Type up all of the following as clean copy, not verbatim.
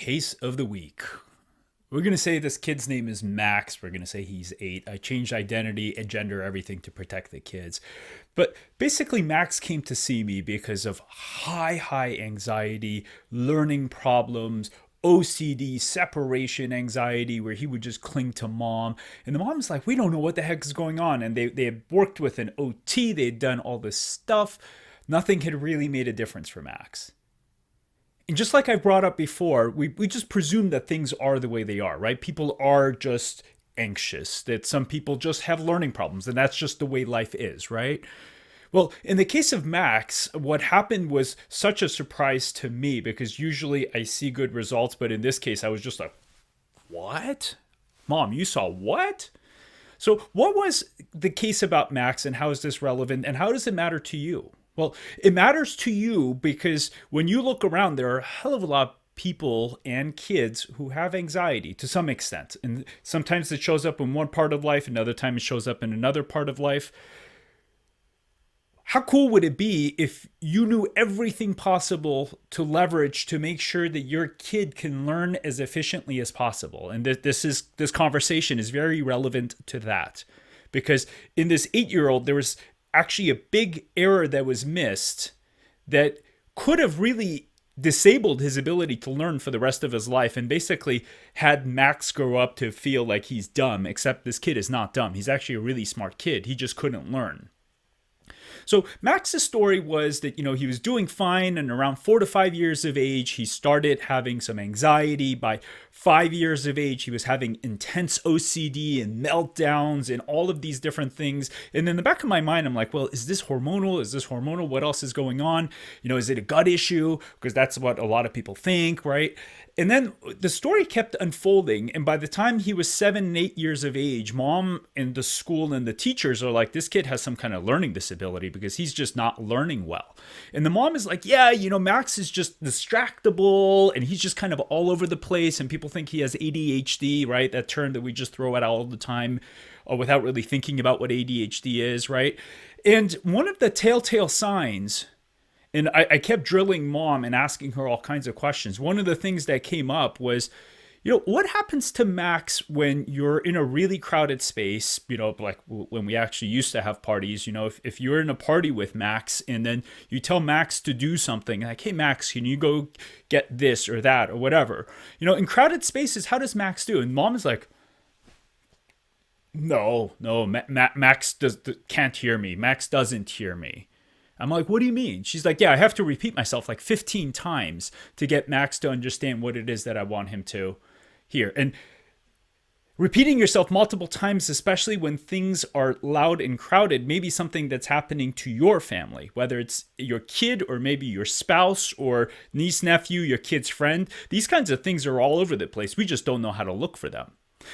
Case of the week. We're going to say this kid's name is Max. We're going to say he's 8. I changed identity and gender, everything to protect the kids. But basically, Max came to see me because of high anxiety, learning problems, OCD, separation anxiety, where he would just cling to mom. And the mom's like, we don't know what the heck is going on. And they had worked with an OT. They had done all this stuff. Nothing had really made a difference for Max. And just like I brought up before, we just presume that things are the way they are, right? People are just anxious, that some people just have learning problems, and that's just the way life is, right? Well, in the case of Max, what happened was such a surprise to me because usually I see good results, but in this case, I was just like, what? Mom, you saw what? So, what was the case about Max, and how is this relevant, and how does it matter to you? Well, it matters to you because when you look around, there are a hell of a lot of people and kids who have anxiety to some extent. And sometimes it shows up in one part of life, another time it shows up in another part of life. How cool would it be if you knew everything possible to leverage to make sure that your kid can learn as efficiently as possible? And this conversation is very relevant to that. Because in this 8-year-old, there was actually a big error that was missed that could have really disabled his ability to learn for the rest of his life and basically had Max grow up to feel like he's dumb, except this kid is not dumb. He's actually a really smart kid. He just couldn't learn. So Max's story was that, he was doing fine, and around 4 to 5 years of age, he started having some anxiety. By 5 years of age, he was having intense OCD and meltdowns and all of these different things. And in the back of my mind, I'm like, well, is this hormonal? Is this hormonal? What else is going on? Is it a gut issue? Because that's what a lot of people think, right? And then the story kept unfolding. And by the time he was 7 and 8 years of age, mom and the school and the teachers are like, this kid has some kind of learning disability because he's just not learning well. And the mom is like, yeah, Max is just distractible and he's just kind of all over the place. And people think he has ADHD, right? That term that we just throw out all the time without really thinking about what ADHD is, right? And one of the telltale signs, and I kept drilling mom and asking her all kinds of questions. One of the things that came up was, what happens to Max when you're in a really crowded space, like when we actually used to have parties, if you're in a party with Max and then you tell Max to do something like, hey, Max, can you go get this or that or whatever? In crowded spaces, how does Max do? And mom is like, no, Max can't hear me. Max doesn't hear me. I'm like, what do you mean? She's like, yeah, I have to repeat myself like 15 times to get Max to understand what it is that I want him to hear. And repeating yourself multiple times, especially when things are loud and crowded, may be something that's happening to your family, whether it's your kid or maybe your spouse or niece, nephew, your kid's friend. These kinds of things are all over the place. We just don't know how to look for them.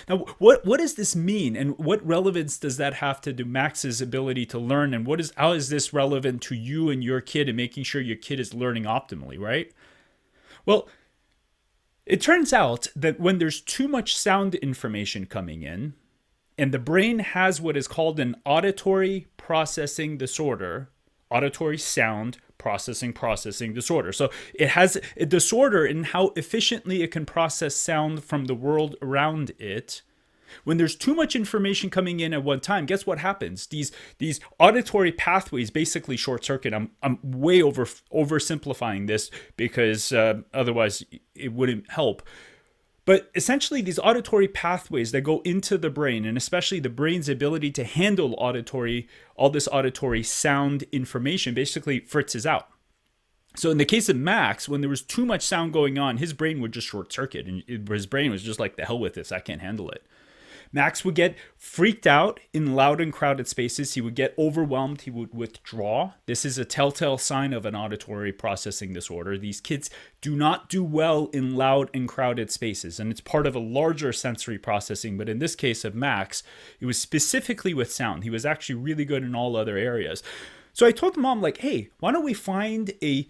Now, what does this mean, and what relevance does that have to do Max's ability to learn, and how is this relevant to you and your kid and making sure your kid is learning optimally, right? Well, it turns out that when there's too much sound information coming in, and the brain has what is called an auditory processing disorder, auditory sound processing disorder. So it has a disorder in how efficiently it can process sound from the world around it. When there's too much information coming in at one time, guess what happens? These auditory pathways basically short circuit. I'm way oversimplifying this because otherwise it wouldn't help. But essentially, these auditory pathways that go into the brain, and especially the brain's ability to handle all this auditory sound information, basically fritzes out. So in the case of Max, when there was too much sound going on, his brain would just short circuit, and his brain was just like, the hell with this, I can't handle it. Max would get freaked out in loud and crowded spaces. He would get overwhelmed. He would withdraw. This is a telltale sign of an auditory processing disorder. These kids do not do well in loud and crowded spaces, and it's part of a larger sensory processing. But in this case of Max, it was specifically with sound. He was actually really good in all other areas. So I told mom, like, hey, why don't we find a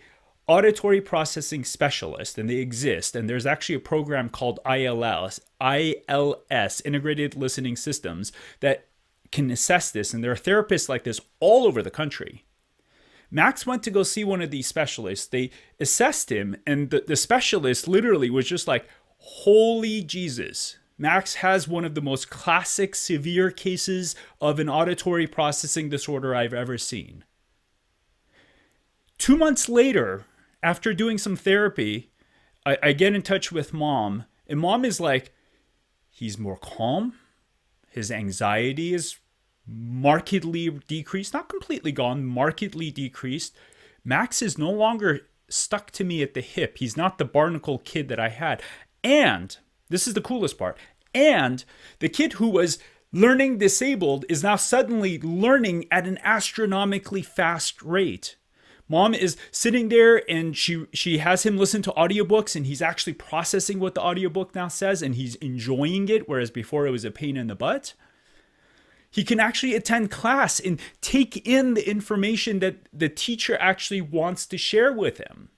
auditory processing specialist, and they exist. And there's actually a program called ILS, Integrated Listening Systems, that can assess this. And there are therapists like this all over the country. Max went to go see one of these specialists. They assessed him, and the specialist literally was just like, holy Jesus. Max has one of the most classic severe cases of an auditory processing disorder I've ever seen. 2 months later, after doing some therapy, I get in touch with mom, and mom is like, he's more calm. His anxiety is markedly decreased, not completely gone, markedly decreased. Max is no longer stuck to me at the hip. He's not the barnacle kid that I had. And this is the coolest part. And the kid who was learning disabled is now suddenly learning at an astronomically fast rate. Mom is sitting there and she has him listen to audiobooks, and he's actually processing what the audiobook now says, and he's enjoying it, whereas before it was a pain in the butt. He can actually attend class and take in the information that the teacher actually wants to share with him.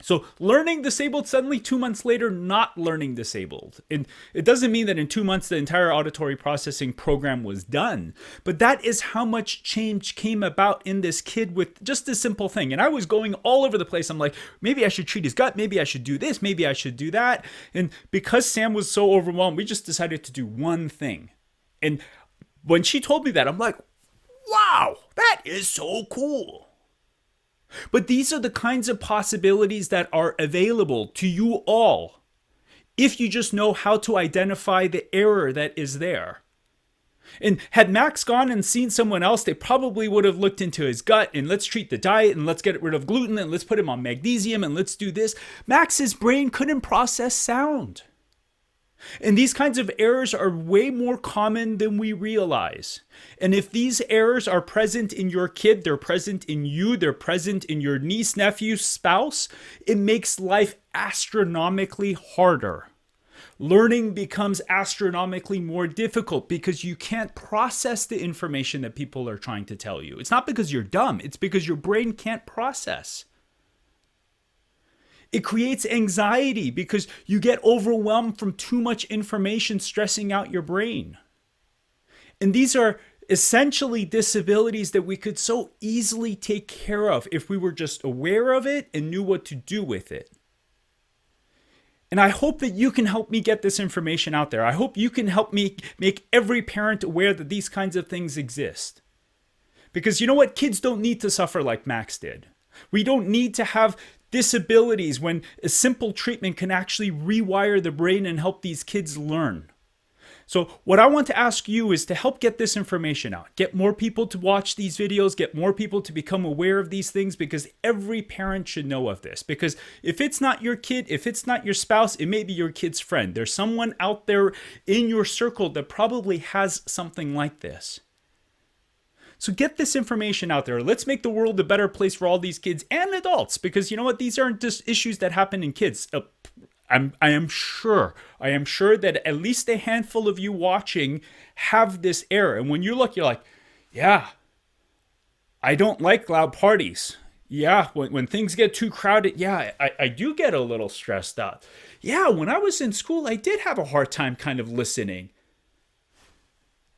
So learning disabled, suddenly 2 months later, not learning disabled. And it doesn't mean that in 2 months the entire auditory processing program was done. But that is how much change came about in this kid with just a simple thing. And I was going all over the place. I'm like, maybe I should treat his gut. Maybe I should do this. Maybe I should do that. And because Sam was so overwhelmed, we just decided to do one thing. And when she told me that, I'm like, wow, that is so cool. But these are the kinds of possibilities that are available to you all if you just know how to identify the error that is there. And had Max gone and seen someone else, they probably would have looked into his gut and let's treat the diet and let's get rid of gluten and let's put him on magnesium and let's do this. Max's brain couldn't process sound. And these kinds of errors are way more common than we realize. And if these errors are present in your kid, they're present in you, they're present in your niece, nephew, spouse, it makes life astronomically harder. Learning becomes astronomically more difficult because you can't process the information that people are trying to tell you. It's not because you're dumb, it's because your brain can't process. It creates anxiety because you get overwhelmed from too much information stressing out your brain. And these are essentially disabilities that we could so easily take care of if we were just aware of it and knew what to do with it. And I hope that you can help me get this information out there. I hope you can help me make every parent aware that these kinds of things exist. Because you know what? Kids don't need to suffer like Max did. We don't need to have disabilities when a simple treatment can actually rewire the brain and help these kids learn. So what I want to ask you is to help get this information out. Get more people to watch these videos, get more people to become aware of these things, because every parent should know of this. Because if it's not your kid, if it's not your spouse, it may be your kid's friend. There's someone out there in your circle that probably has something like this. So get this information out there. Let's make the world a better place for all these kids and adults, because you know what? These aren't just issues that happen in kids. I am sure that at least a handful of you watching have this error. And when you look, you're like, yeah, I don't like loud parties. Yeah, when things get too crowded, yeah, I do get a little stressed out. Yeah, when I was in school, I did have a hard time kind of listening.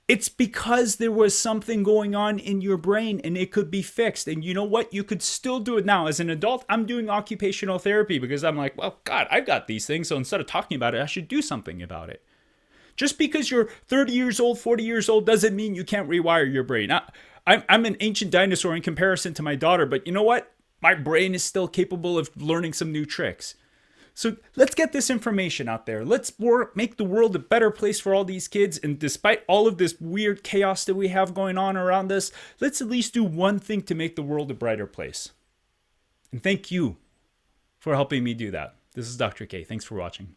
It's because there was something going on in your brain and it could be fixed. And you know what? You could still do it now. As an adult, I'm doing occupational therapy because I'm like, well, God, I've got these things. So instead of talking about it, I should do something about it. Just because you're 30 years old, 40 years old, doesn't mean you can't rewire your brain. I'm an ancient dinosaur in comparison to my daughter, but you know what? My brain is still capable of learning some new tricks. So let's get this information out there. Let's make the world a better place for all these kids. And despite all of this weird chaos that we have going on around us, let's at least do one thing to make the world a brighter place. And thank you for helping me do that. This is Dr. K. Thanks for watching.